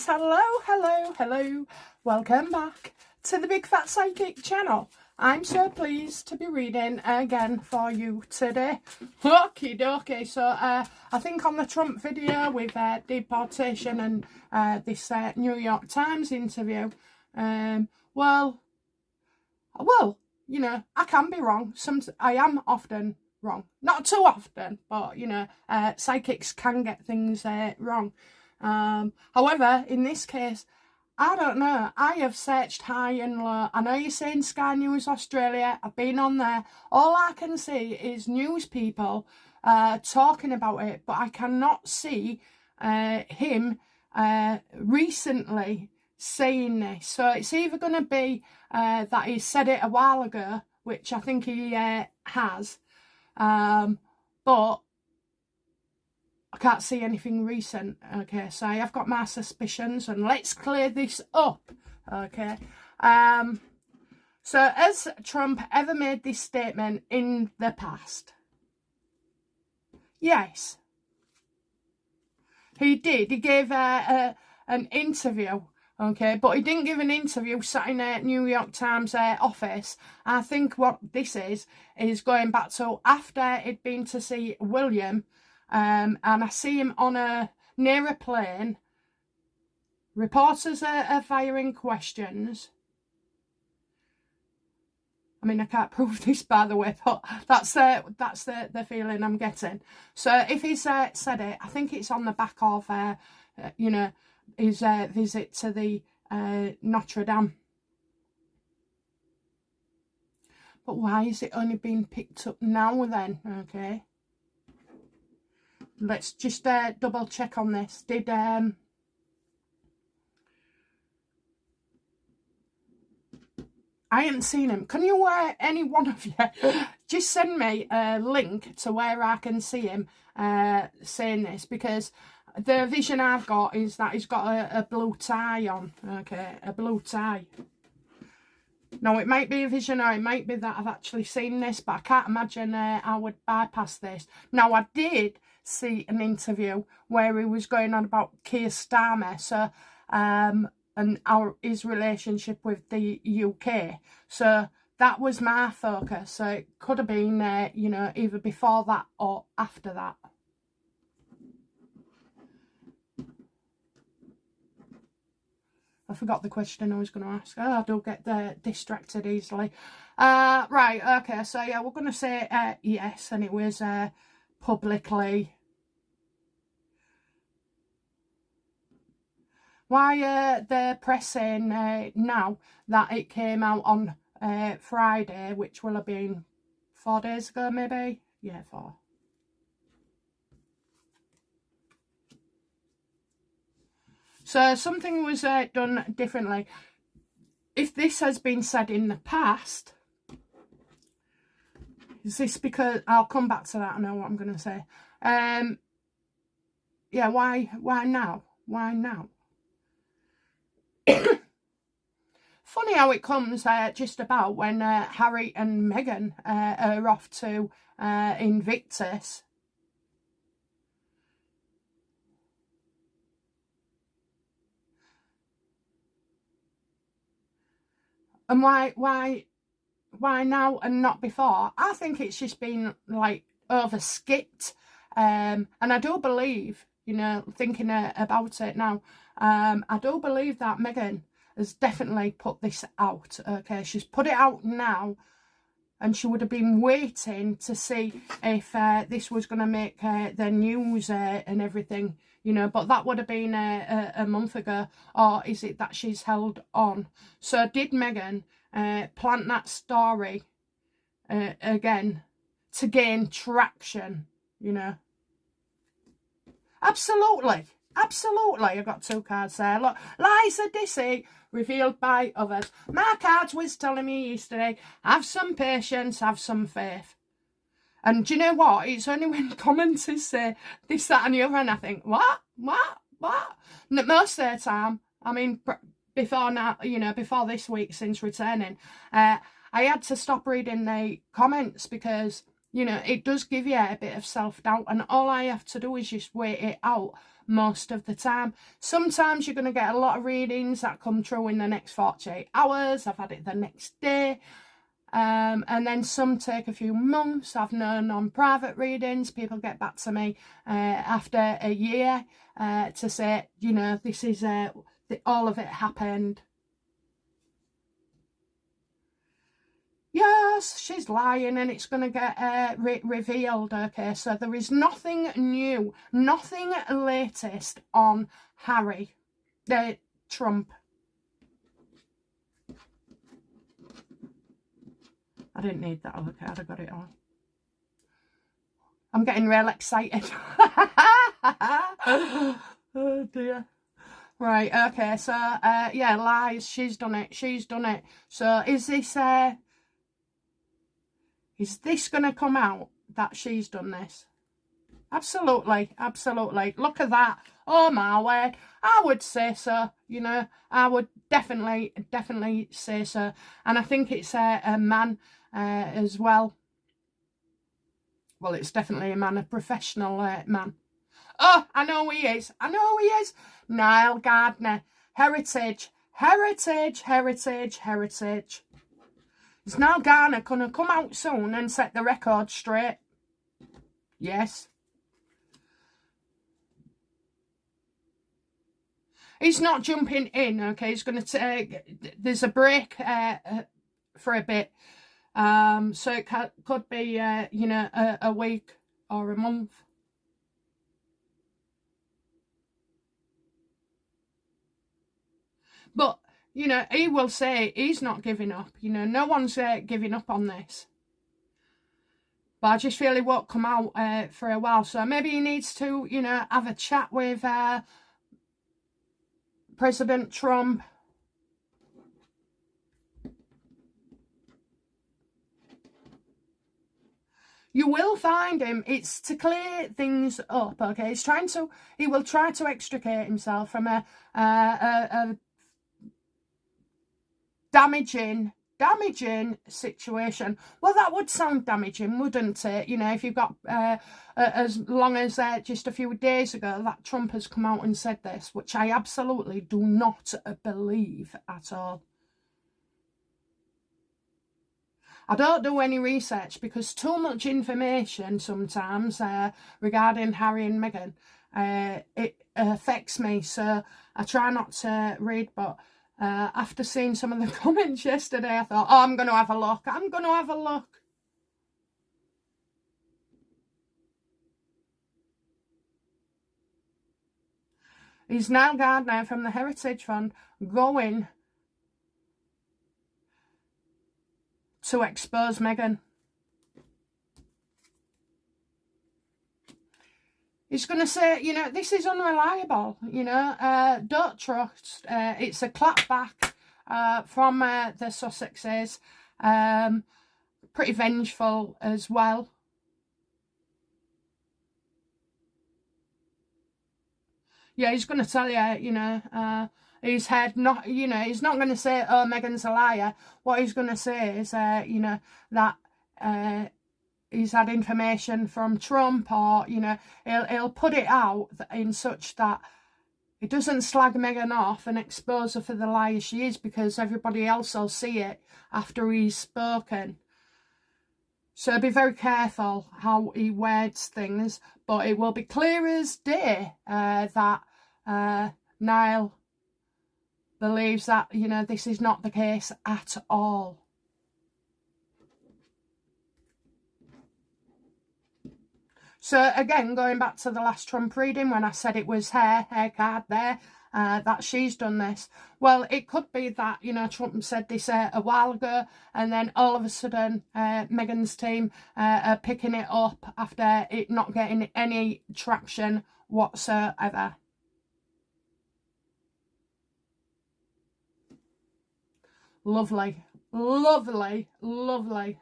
friends, hello, welcome back to the Bigfatpsychic channel. I'm so pleased to be reading again for you today. Okie dokie, so I think on the Trump video with deportation and this New York Times interview, well, you know, I can be wrong. I am often wrong. Not too often, but, you know, psychics can get things wrong. However, in this case, I don't know. I have searched high and low. I know you're saying Sky News Australia. I've been on there. All I can see is news people talking about it, but I cannot see him recently saying this. So it's either going to be that he said it a while ago, which I think he has, but I can't see anything recent. Okay, so I have got my suspicions, and let's clear this up. Okay, so has Trump ever made this statement in the past? Yes, he did. He gave an interview. Okay, but he didn't give an interview sat in a New York Times office. I think what this is going back to after he'd been to see William, and I see him on near a plane. Reporters are firing questions. I mean, I can't prove this, by the way, but that's the feeling I'm getting. So if he's said it, I think it's on the back of you know, his visit to the Notre Dame. But why is it only being picked up now then? Okay, let's just double check on this. Did I haven't seen him. Can you any one of you just send me a link to where I can see him saying this, because the vision I've got is that he's got a blue tie on. Okay, a blue tie. Now, it might be a vision, or it might be that I've actually seen this, but I can't imagine I would bypass this. Now, I did see an interview where he was going on about Keir Starmer, so, and his relationship with the UK. So that was my focus. So it could have been, you know, either before that or after that. I forgot the question I was going to ask. Oh, I don't get distracted easily. Right, okay, so yeah, we're going to say yes, and it was publicly. Why the press saying now that it came out on Friday, which will have been 4 days ago, maybe? Yeah, 4. So something was done differently. If this has been said in the past, is this because, I'll come back to that, I know what I'm going to say. Yeah, why now? Why now? Funny how it comes just about when Harry and Meghan are off to Invictus. And why now and not before? I think it's just been like overskipped. And I do believe, you know, thinking about it now, I do believe that Meghan has definitely put this out. Okay, she's put it out now, and she would have been waiting to see if this was going to make the news and everything, you know, but that would have been a month ago. Or is it that she's held on? So did Meghan plant that story again to gain traction, you know? Absolutely. Absolutely. I got 2 cards there. Look, lies are deceit revealed by others. My cards was telling me yesterday, have some patience, have some faith. And do you know what? It's only when commenters say this, that and the other, and I think, what? And most of the time, I mean, before now, you know, before this week, since returning, I had to stop reading the comments because, you know, it does give you a bit of self-doubt, and all I have to do is just wait it out most of the time. Sometimes you're going to get a lot of readings that come true in the next 48 hours. I've had it the next day. And then some take a few months. I've known on private readings, people get back to me after a year to say, you know, this is all of it happened. Yes, she's lying and it's going to get revealed. Okay, so there is nothing new, nothing latest on Trump. I didn't need that. Okay, I'd have got it on. I'm getting real excited. Oh dear. Right, okay, so yeah, lies. She's done it. She's done it. So is this going to come out that she's done this? Absolutely, absolutely. Look at that. Oh my word. I would say so, you know. I would definitely say so. And I think it's a man as well. Well, it's definitely a man, a professional man. Oh, I know who he is. I know who he is. Niall Gardner. Heritage. Heritage, heritage, heritage. Is Niall Gardner going to come out soon and set the record straight? Yes. He's not jumping in, okay? He's going to take... There's a break for a bit. So it could be, you know, a week or a month. But, you know, he will say he's not giving up. You know, no one's giving up on this. But I just feel he won't come out for a while. So maybe he needs to, you know, have a chat with President Trump. You will find him. It's to clear things up, okay? He will try to extricate himself from a damaging situation. Well, that would sound damaging, wouldn't it? You know, if you've got as long as just a few days ago that Trump has come out and said this, which I absolutely do not believe at all. I don't do any research because too much information sometimes regarding Harry and Meghan, it affects me. So I try not to read, but after seeing some of the comments yesterday, I thought, oh, I'm going to have a look. I'm going to have a look. Is Niall Gardner from the Heritage Fund going to expose Meghan? He's going to say, you know, this is unreliable, you know, don't trust. It's a clapback from the Sussexes. Pretty vengeful as well. Yeah, he's going to tell you, you know, his head, not, you know, he's not going to say, oh, Meghan's a liar. What he's going to say is, you know, that he's had information from Trump, or, you know, he'll put it out in such that he doesn't slag Meghan off and expose her for the liar she is, because everybody else will see it after he's spoken. So be very careful how he words things, but it will be clear as day that Niall believes that, you know, this is not the case at all. So again, going back to the last Trump reading, when I said it was her card there, that she's done this. Well, it could be that, you know, Trump said this a while ago, and then all of a sudden Meghan's team are picking it up after it not getting any traction whatsoever. Lovely, lovely, lovely.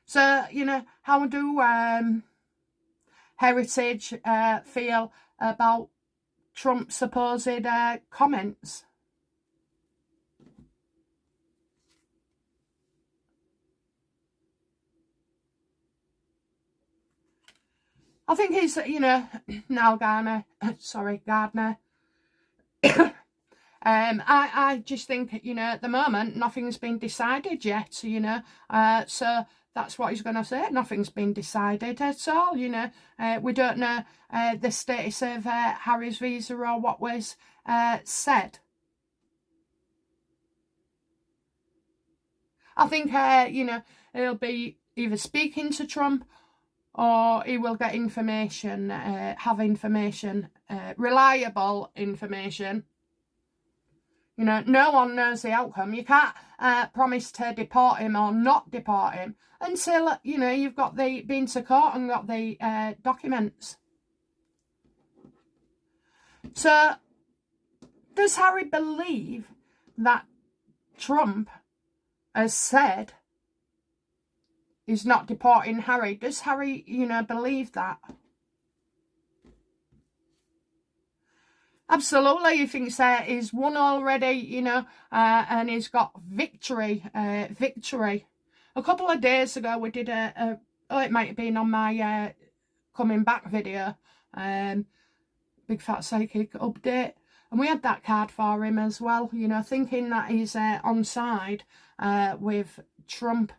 So, you know, how do Heritage feel about Trump's supposed comments? I think he's, you know, now Gardner. I just think, you know, at the moment, nothing's been decided yet, you know. So that's what he's going to say. Nothing's been decided at all, you know. We don't know the status of Harry's visa or what was said. I think, you know, he'll be either speaking to Trump or he will get information, have information, reliable information. You know, no one knows the outcome. You can't promise to deport him or not deport him until, you know, you've got been to court and got the documents. So, does Harry believe that Trump has said he's not deporting Harry? Does Harry, you know, believe that? Absolutely, he thinks he's won already, you know, and he's got victory. A couple of days ago, we did oh, it might have been on my coming back video, Bigfatpsychic update, and we had that card for him as well, you know, thinking that he's on side with Trump.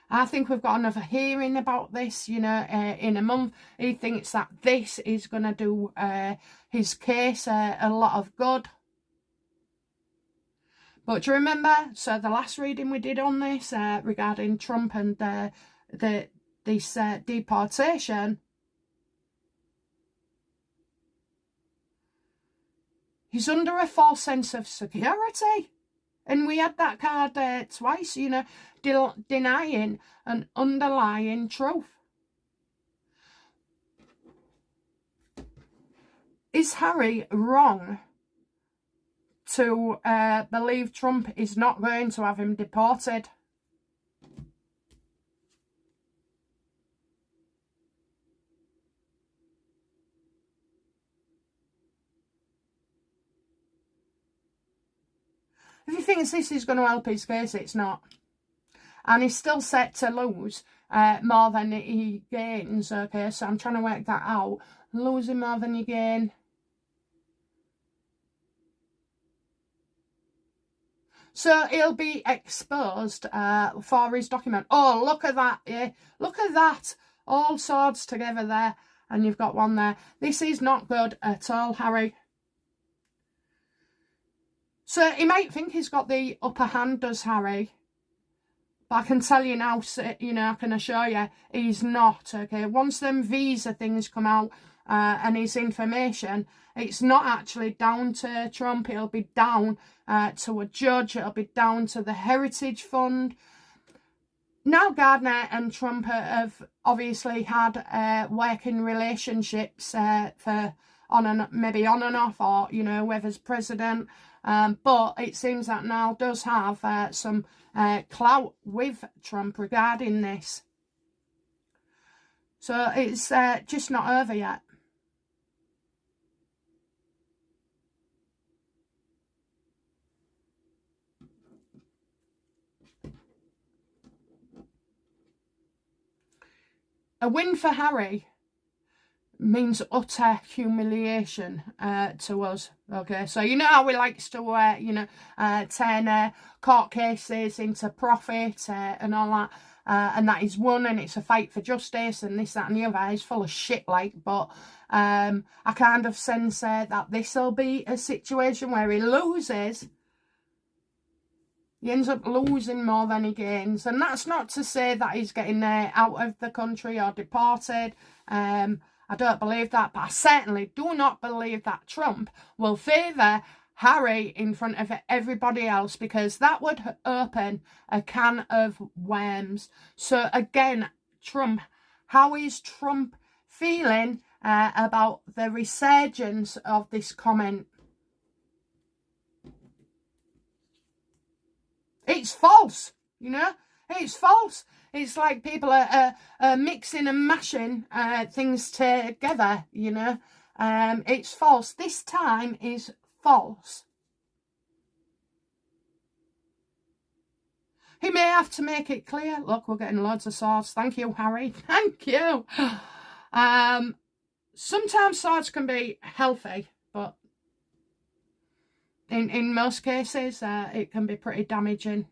I think we've got another hearing about this, you know, in a month. He thinks that this is going to do his case a lot of good. But do you remember, so the last reading we did on this regarding Trump and this deportation, he's under a false sense of security. And we had that card twice, you know, denying an underlying truth. Is Harry wrong to believe Trump is not going to have him deported? If he thinks this is going to help his case, it's not. And he's still set to lose more than he gains, okay? So I'm trying to work that out. Losing more than you gain. So he'll be exposed for his document. Oh, look at that, yeah. Look at that. All swords together there. And you've got one there. This is not good at all, Harry. So he might think he's got the upper hand, does Harry? But I can tell you now, you know, I can assure you, he's not, okay? Once them visa things come out and his information, it's not actually down to Trump. It'll be down to a judge. It'll be down to the Heritage Fund. Now Gardner and Trump have obviously had working relationships for maybe on and off, or, you know, whoever's president. But it seems that now does have some clout with Trump regarding this. So it's just not over yet. A win for Harry means utter humiliation to us, okay? So you know how he likes to, you know, turn court cases into profit and all that, and that he's won and it's a fight for justice and this, that and the other. He's full of shit, like, but I kind of sense that this will be a situation where he loses. He ends up losing more than he gains. And that's not to say that he's getting out of the country or deported. I don't believe that, but I certainly do not believe that Trump will favour Harry in front of everybody else, because that would open a can of worms. So again, Trump, how is Trump feeling about the resurgence of this comment? It's false, you know, it's false. It's like people are mixing and mashing things together, you know. It's false. This time is false. He may have to make it clear. Look, we're getting loads of swords. Thank you, Harry. Thank you. Sometimes swords can be healthy, but in most cases, it can be pretty damaging.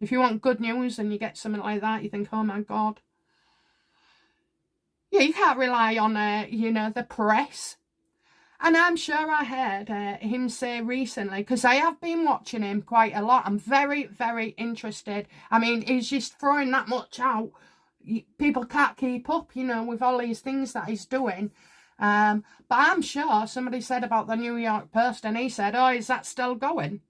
If you want good news and you get something like that, you think, oh my God. Yeah, you can't rely on, the press. And I'm sure I heard him say recently, because I have been watching him quite a lot. I'm very, very interested. I mean, he's just throwing that much out. People can't keep up, with all these things that he's doing. But I'm sure somebody said about the New York Post, and he said, oh, is that still going?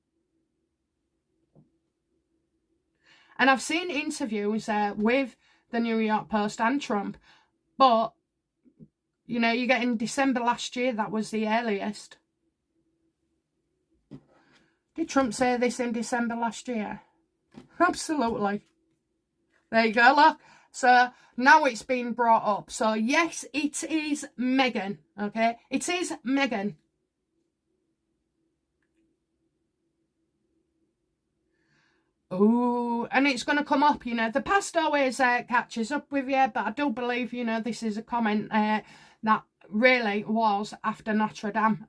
And I've seen interviews with the New York Post and Trump, but, you get in December last year, that was the earliest. Did Trump say this in December last year? Absolutely. There you go, look. So now it's been brought up. So yes, it is Meghan, okay? It is Meghan. Oh, and it's going to come up, The past always catches up with you, but I do believe, this is a comment that really was after Notre Dame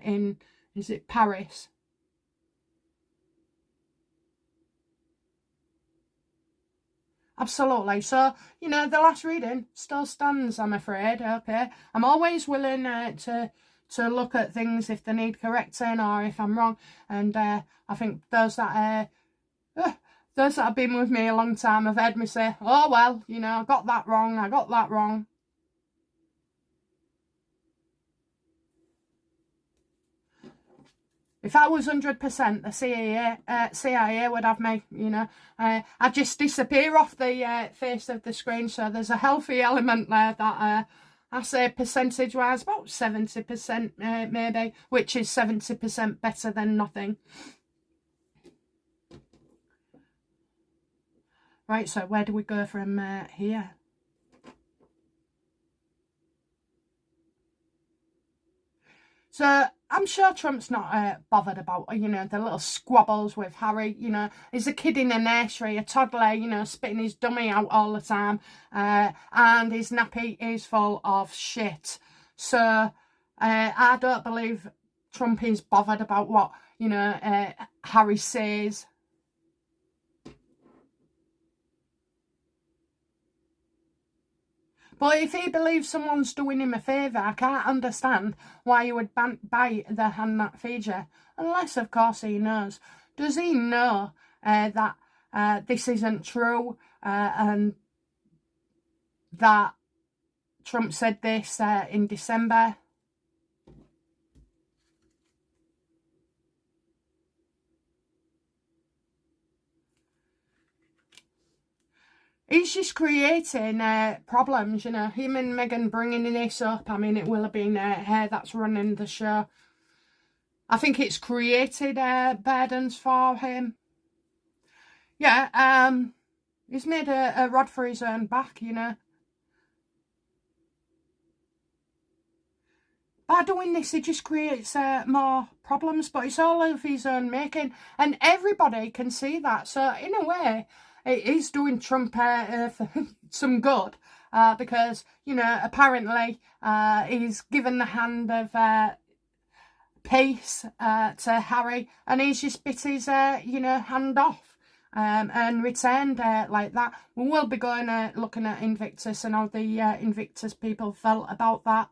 in, is it Paris? Absolutely. So, the last reading still stands, I'm afraid, okay? I'm always willing to look at things if they need correcting or if I'm wrong. And I think those that have been with me a long time have heard me say, oh, well, I got that wrong. If I was 100%, the CIA would have me, I'd just disappear off the face of the screen. So there's a healthy element there that I say percentage-wise, about 70% maybe, which is 70% better than nothing. Right, so where do we go from here? So I'm sure Trump's not bothered about, the little squabbles with Harry. He's a kid in a nursery, a toddler, spitting his dummy out all the time. And his nappy is full of shit. So I don't believe Trump is bothered about what, Harry says. But if he believes someone's doing him a favour, I can't understand why you would bite the hand that feeds you. Unless, of course, he knows. Does he know that this isn't true and that Trump said this in December? He's just creating problems, him and Meghan bringing this up. I mean, it will have been her that's running the show. I think it's created burdens for him. Yeah, he's made a rod for his own back, By doing this, he just creates more problems, but it's all of his own making. And everybody can see that. So, in a way, it is doing Trump some good because, apparently he's given the hand of peace to Harry, and he's just bit his, hand off and returned like that. We will be going looking at Invictus and how the Invictus people felt about that.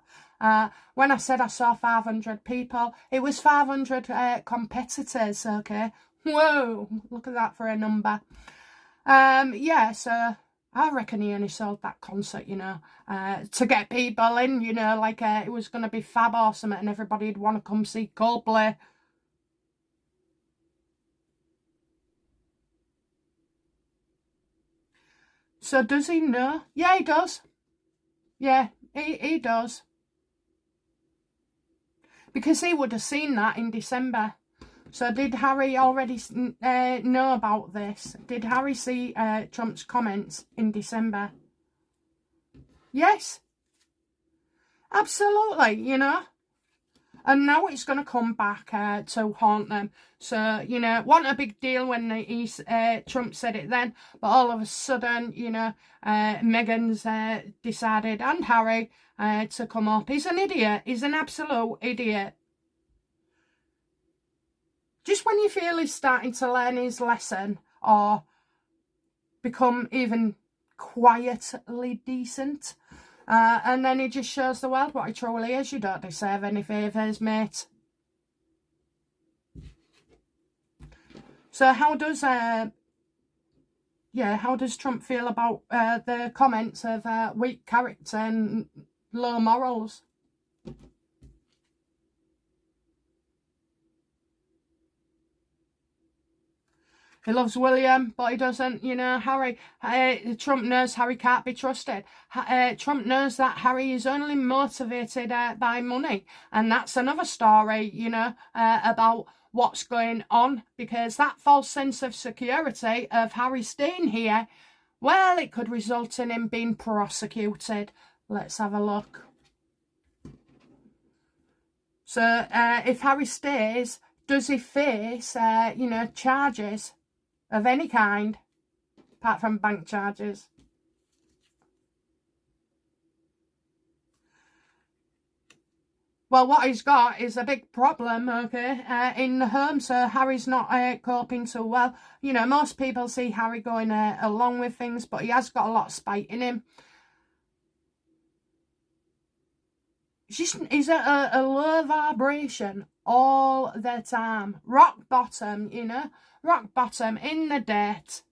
When I said I saw 500 people, it was 500 competitors, okay? Whoa, look at that for a number. Yeah, so I reckon he only sold that concert, to get people in, like it was going to be fab or something and everybody'd want to come see Coldplay. So does he know? Yeah, he does. Yeah, he does. Because he would have seen that in December. So did Harry already know about this? Did Harry see Trump's comments in December? Yes. Absolutely, And now it's going to come back to haunt them. So, you know, wasn't a big deal when Trump said it then. But all of a sudden, you know, Meghans decided, and Harry, to come up. He's an idiot. He's an absolute idiot. Just when you feel he's starting to learn his lesson or become even quietly decent, and then he just shows the world what he truly is. You don't deserve any favours, mate. So how does Trump feel about the comments of weak character and low morals? He loves William, but he doesn't, you know, Harry. Trump knows Harry can't be trusted. Trump knows that Harry is only motivated by money. And that's another story, you know, about what's going on. Because that false sense of security of Harry staying here, well, it could result in him being prosecuted. Let's have a look. So, if Harry stays, does he face, you know, charges of any kind, apart from bank charges? Well, what he's got is a big problem, okay, in the home. So Harry's not coping so well. You know, most people see Harry going along with things, but he has got a lot of spite in him. He's at a low vibration all the time. Rock bottom, you know. Rock bottom, in the dirt.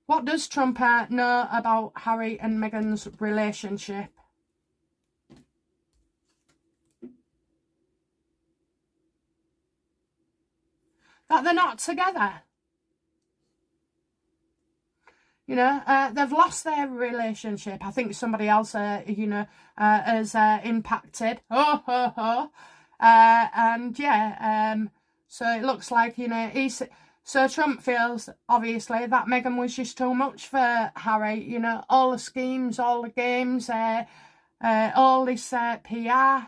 What does Trump know about Harry and Meghan's relationship? That they're not together. You know, they've lost their relationship. I think somebody else, you know, has impacted. Oh, ho, ho. And yeah, so it looks like, you know, so Trump feels, obviously, that Meghan was just too much for Harry. You know, all the schemes, all the games, all this PR.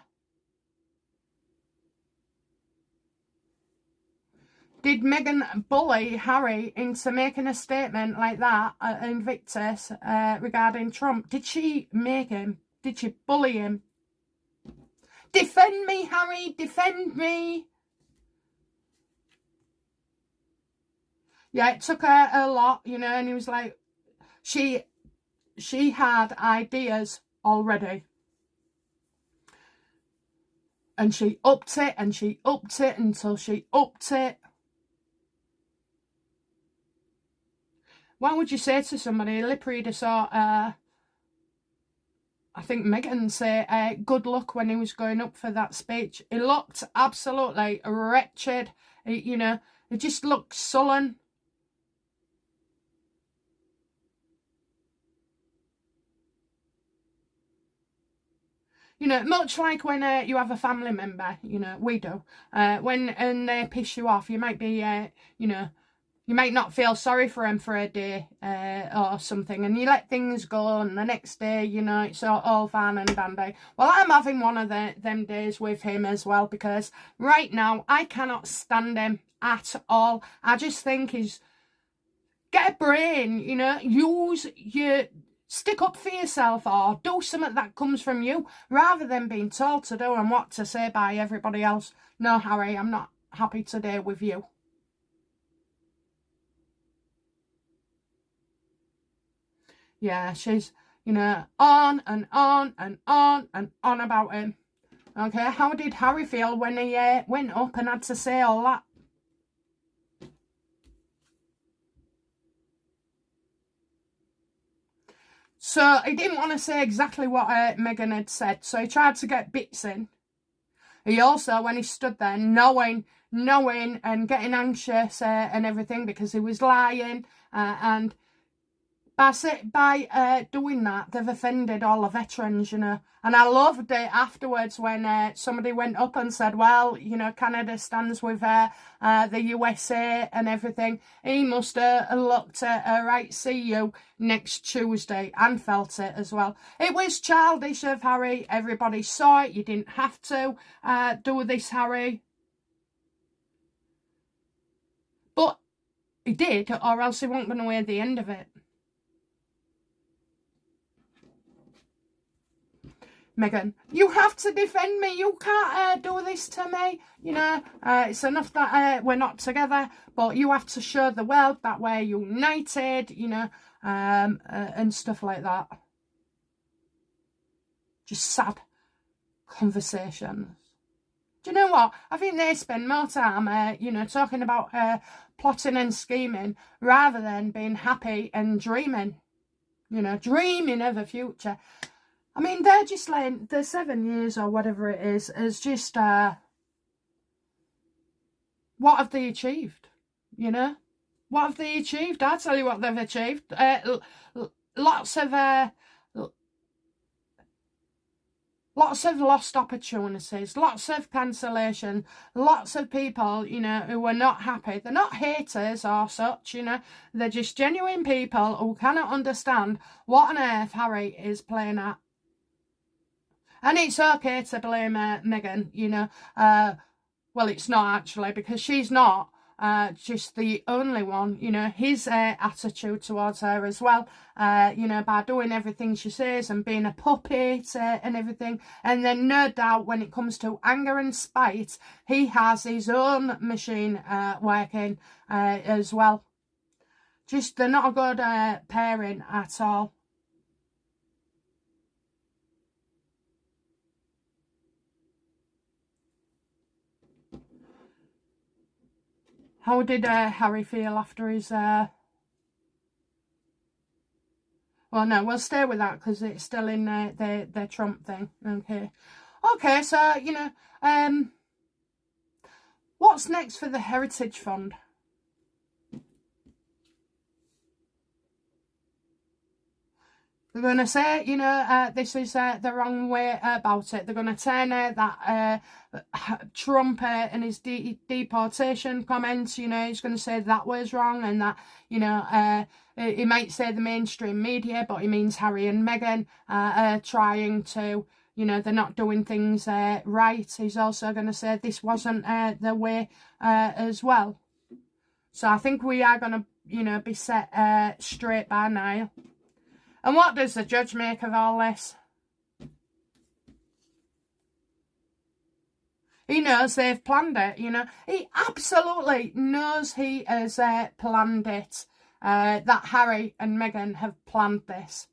Did Meghan bully Harry into making a statement like that at Invictus regarding Trump? Did she make him? Did she bully him? Defend me, Harry, defend me. Yeah, it took her a lot, you know, and he was like, she had ideas already. And she upped it, and she upped it until she upped it. Why would you say to somebody, lip reader saw, I think Meghan say, good luck when he was going up for that speech. He looked absolutely wretched. You know, he just looked sullen. You know, much like when you have a family member, you know, we do. When they piss you off, you might be, you know, you might not feel sorry for him for a day or something, and you let things go, and the next day, you know, it's all fine and dandy. Well, I'm having one of them days with him as well, because right now I cannot stand him at all. I just think he's, get a brain, you know, use your, stick up for yourself or do something that comes from you, rather than being told to do and what to say by everybody else. No, Harry, I'm not happy today with you. Yeah, she's, you know, on and on and on and on about him. Okay, how did Harry feel when he went up and had to say all that? So he didn't want to say exactly what Meghan had said, so he tried to get bits in. He also, when he stood there, knowing and getting anxious and everything because he was lying, and By doing that, they've offended all the veterans, you know. And I loved it afterwards when somebody went up and said, well, you know, Canada stands with the USA and everything. He must have looked at, right, see you next Tuesday, and felt it as well. It was childish of Harry. Everybody saw it. You didn't have to do this, Harry. But he did, or else he wasn't going to hear the end of it. Meghan, you have to defend me. You can't do this to me. You know, it's enough that we're not together, but you have to show the world that we're united, you know, and stuff like that. Just sad conversations. Do you know what? I think they spend more time, you know, talking about plotting and scheming rather than being happy and dreaming, you know, dreaming of a future. I mean, they're just like, the 7 years or whatever it is just, what have they achieved, you know? What have they achieved? I'll tell you what they've achieved. Lots of lost opportunities, lots of cancellation, lots of people, you know, who are not happy. They're not haters or such, you know. They're just genuine people who cannot understand what on earth Harry is playing at. And it's okay to blame Meghan, you know. Well, it's not actually, because she's not just the only one, you know. His attitude towards her as well, you know, by doing everything she says and being a puppet and everything. And then no doubt when it comes to anger and spite, he has his own machine working as well. Just, they're not a good pairing at all. How did Harry feel after his... Well, no, we'll stay with that because it's still in their Trump thing. Okay, so, you know, what's next for the Heritage Fund? They're going to say, you know, this is the wrong way about it. They're going to turn that Trump and his deportation comments, you know, he's going to say that was wrong, and that, you know, he might say the mainstream media, but he means Harry and Meghan are trying to, you know, they're not doing things right. He's also going to say this wasn't the way as well. So I think we are going to, you know, be set straight by now. And what does the judge make of all this? He knows they've planned it, you know. He absolutely knows he has planned it. That Harry and Meghan have planned this.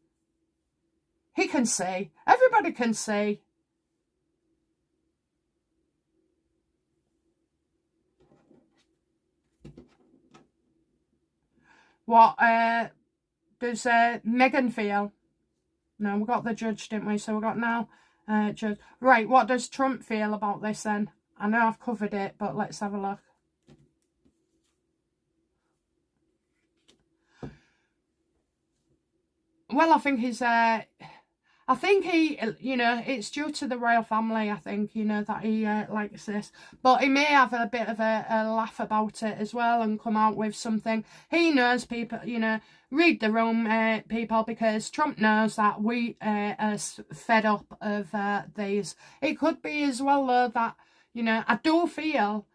He can see. Everybody can see. What does Meghan feel? No, we got the judge, didn't we? So we got now judge. Right, what does Trump feel about this then? I know I've covered it, but let's have a look. Well, I think he's I think he, you know, it's due to the royal family, I think, you know, that he likes this. But he may have a bit of a laugh about it as well and come out with something. He knows people, you know, read the room, people, because Trump knows that we are fed up of these. It could be as well, though, that, you know, I do feel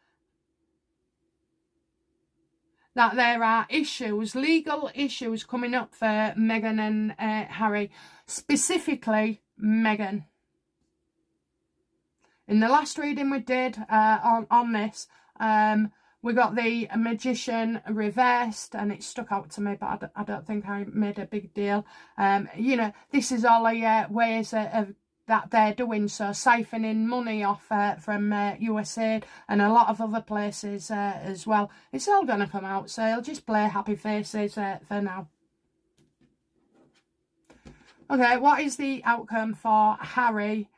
that there are issues, legal issues coming up for Meghan and Harry, specifically Meghan. In the last reading we did on this, we got the magician reversed and it stuck out to me, but I don't think I made a big deal. You know, this is all the ways of that they're doing, so siphoning money off from USA and a lot of other places as well. It's all going to come out, so I'll just play happy faces for now. Okay, what is the outcome for Harry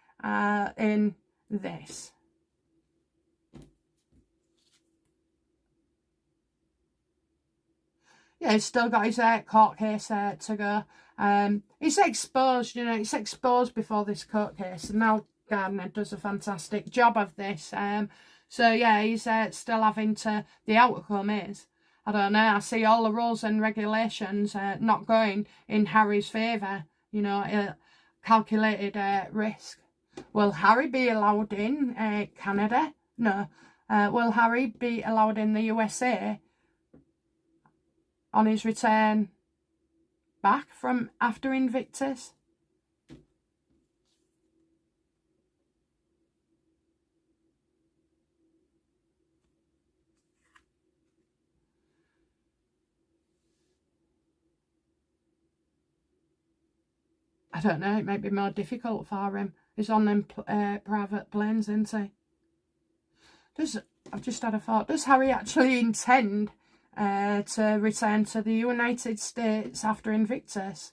in this? yeah, he's still got his court case to go. It's exposed, you know, it's exposed before this court case, and now Gardner does a fantastic job of this. So yeah, he's still having to, the outcome is, I don't know, I see all the rules and regulations not going in Harry's favour, you know, calculated risk. Will Harry be allowed in Canada? No. Will Harry be allowed in the USA on his return back from after Invictus? I don't know, it might be more difficult for him. He's on them private planes, isn't he? I've just had a thought, does Harry actually intend to return to the United States after Invictus?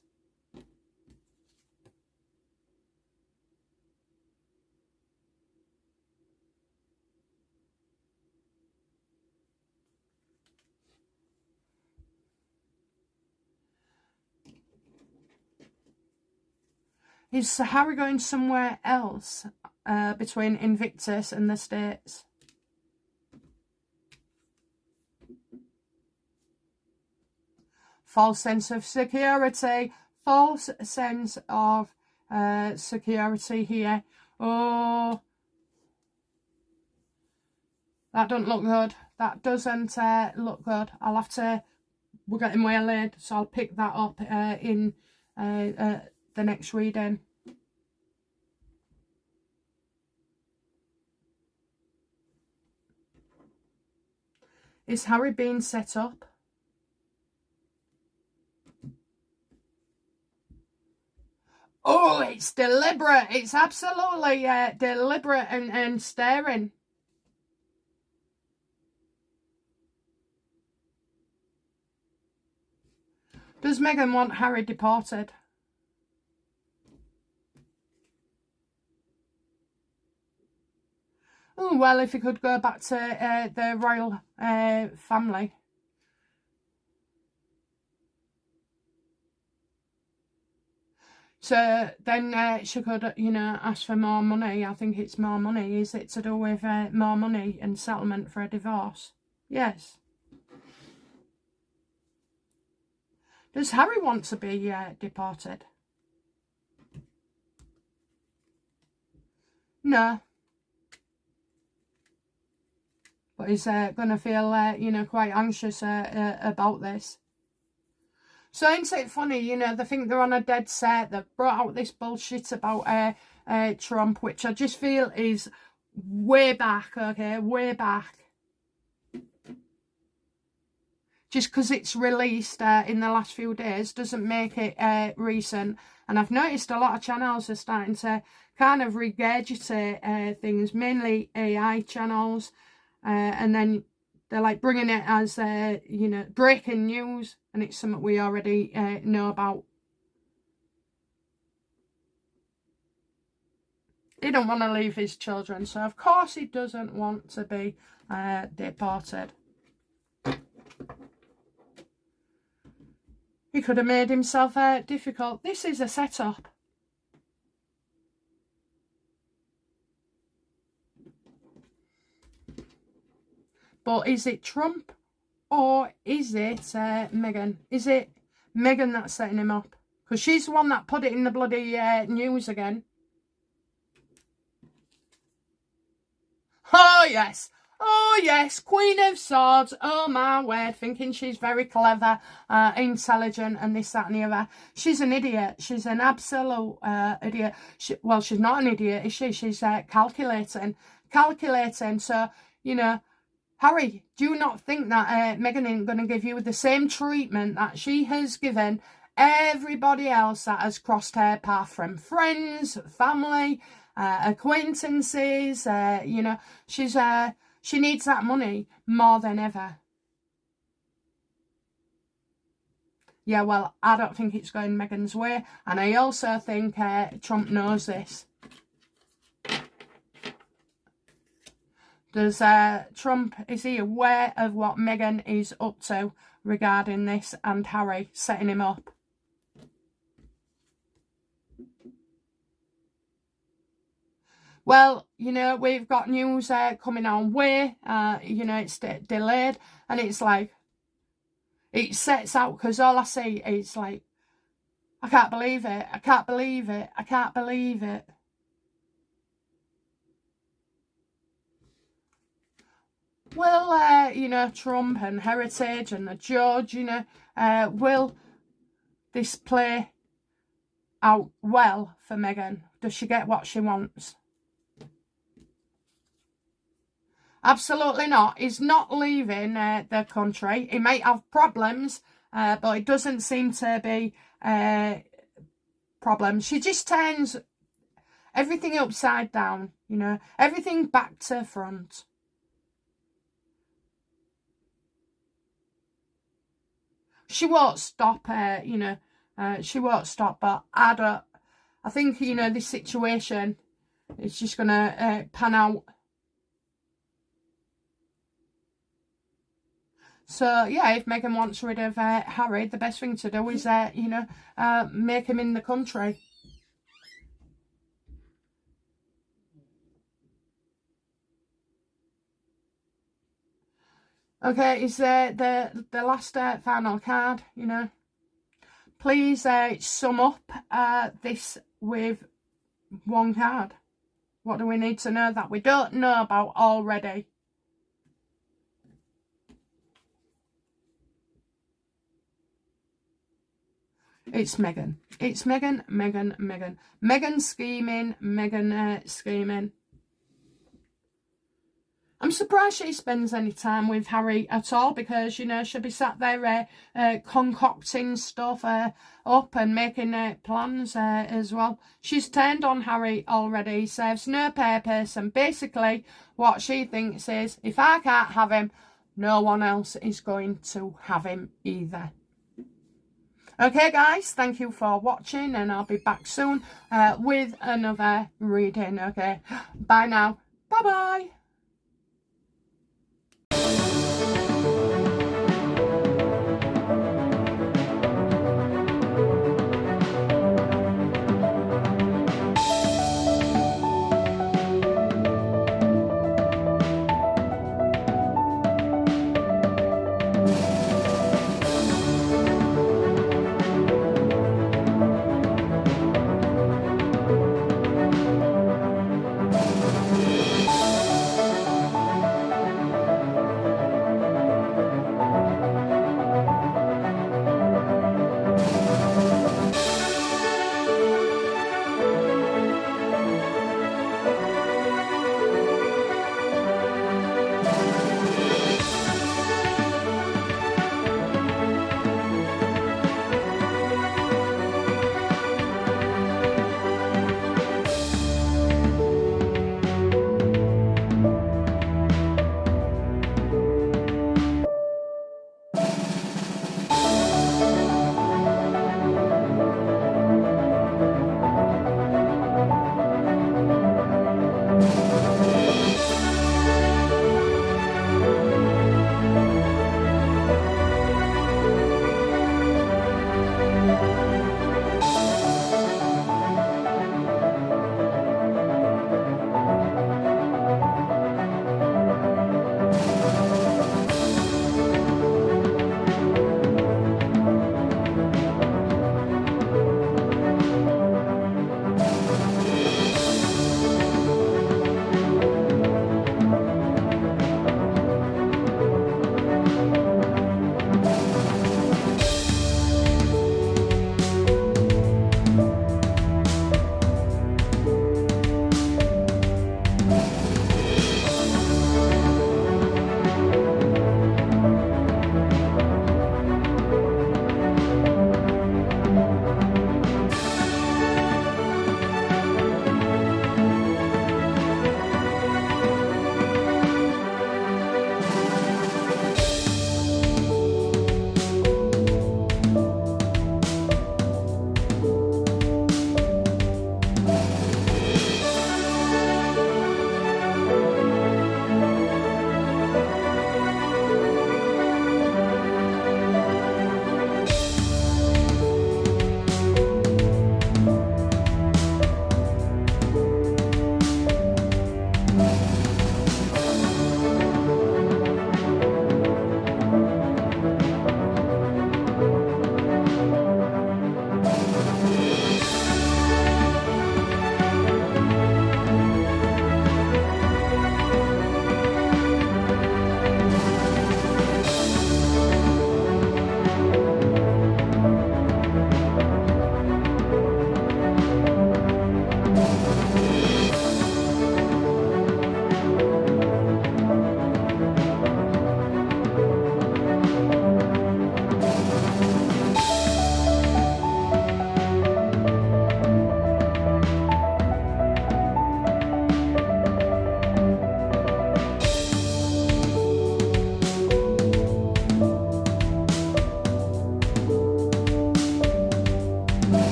Is Harry going somewhere else between Invictus and the States? False sense of security. False sense of security here. Oh, that doesn't look good. That doesn't look good. I'll have to, we're getting waylaid, so I'll pick that up in the next reading. Is Harry being set up? Oh, it's deliberate. It's absolutely deliberate and staring. Does Meghan want Harry deported? Oh, well, if he could go back to the royal family. So then she could, you know, ask for more money. I think it's more money. Is it to do with more money and settlement for a divorce? Yes. Does Harry want to be deported? No. But he's going to feel, you know, quite anxious about this. So isn't it funny, you know, they think they're on a dead set. They've brought out this bullshit about Trump, which I just feel is way back, okay, way back. Just because it's released in the last few days doesn't make it recent. And I've noticed a lot of channels are starting to kind of regurgitate things, mainly AI channels. And then they're like bringing it as, you know, breaking news. And it's something we already know about. He don't want to leave his children. So, of course, he doesn't want to be deported. He could have made himself difficult. This is a setup. But is it Trump or is it Meghan? Is it Meghan that's setting him up? Because she's the one that put it in the bloody news again. Oh, yes. Oh, yes. Queen of Swords. Oh, my word. Thinking she's very clever, intelligent, and this, that, and the other. She's an idiot. She's an absolute idiot. Well, she's not an idiot, is she? She's calculating. Calculating. So, you know, Harry, do you not think that Meghan ain't going to give you the same treatment that she has given everybody else that has crossed her path, from friends, family, acquaintances? You know, she needs that money more than ever. Yeah, well, I don't think it's going Meghan's way. And I also think Trump knows this. Does Trump, is he aware of what Meghan is up to regarding this and Harry setting him up? Well, you know, we've got news coming our way. You know, it's delayed, and it's like, it sets out, because all I see is like, I can't believe it, I can't believe it, I can't believe it. Will, you know, Trump and Heritage and the judge, you know, will this play out well for Meghan? Does she get what she wants? Absolutely not. He's not leaving the country. He might have problems, but it doesn't seem to be problems. She just turns everything upside down, you know, everything back to front. She won't stop, you know, she won't stop, but I think, you know, this situation is just going to pan out. So, yeah, if Meghan wants rid of Harry, the best thing to do is, you know, make him in the country. Okay, is the last final card, you know. Please sum up this with one card. What do we need to know that we don't know about already? It's Meghan. It's Meghan, Meghan, Meghan. Meghan scheming, Meghan scheming. I'm surprised she spends any time with Harry at all, because, you know, she'll be sat there concocting stuff up and making plans as well. She's turned on Harry already, serves no purpose, and basically what she thinks is, if I can't have him, no one else is going to have him either. Okay, guys, thank you for watching, and I'll be back soon with another reading. Okay, bye now. Bye-bye.